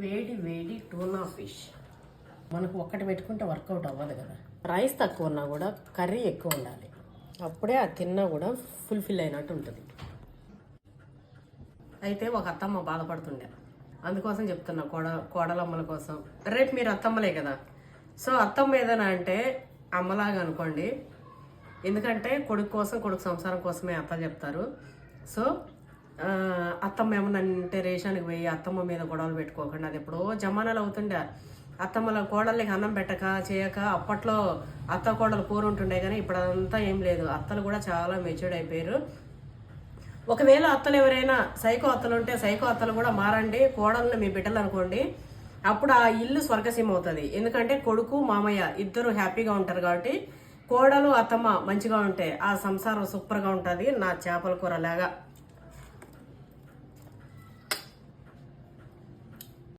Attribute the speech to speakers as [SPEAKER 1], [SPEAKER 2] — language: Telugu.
[SPEAKER 1] వేడి వేడి టూనా ఫిష్ మనకు ఒక్కటి పెట్టుకుంటే వర్కౌట్ అవ్వదు కదా. రైస్ తక్కువ ఉన్నా కూడా కర్రీ ఎక్కువ ఉండాలి, అప్పుడే అది తిన్నా కూడా ఫుల్ఫిల్ అయినట్టు ఉంటుంది. అయితే ఒక అత్తమ్మ బాధపడుతుండే, అందుకోసం చెప్తున్నా, కోడలమ్మల కోసం. రేపు మీరు అత్తమ్మలే కదా, సో అత్తమ్మ ఏదైనా అంటే అమ్మలాగా అనుకోండి. ఎందుకంటే కొడుకు కోసం, కొడుకు సంసారం కోసమే అత్త చెప్తారు. సో అత్తమ్మ ఏమన్నా అంటే రేషానికి పోయి అత్తమ్మ మీద గొడవలు పెట్టుకోకండి. అది ఎప్పుడో జమానాలు అవుతుండే. అత్తమ్మల కోడళ్ళకి అన్నం పెట్టక చేయక అప్పట్లో అత్త కోడలు కూర ఉంటుండే, కానీ ఇప్పుడు అదంతా ఏం లేదు. అత్తలు కూడా చాలా మెచ్యూర్డ్ అయిపోయారు. ఒకవేళ అత్తలు ఎవరైనా సైకో అత్తలు ఉంటే సైకో అత్తలు కూడా మారండి, కోడలను మీ బిడ్డలు అనుకోండి. అప్పుడు ఆ ఇల్లు స్వర్గసీమ అవుతుంది. ఎందుకంటే కొడుకు మామయ్య ఇద్దరు హ్యాపీగా ఉంటారు కాబట్టి, కోడలు అత్తమ్మ మంచిగా ఉంటే ఆ సంసారం సూపర్గా ఉంటుంది. నా చేపల కూర లాగా.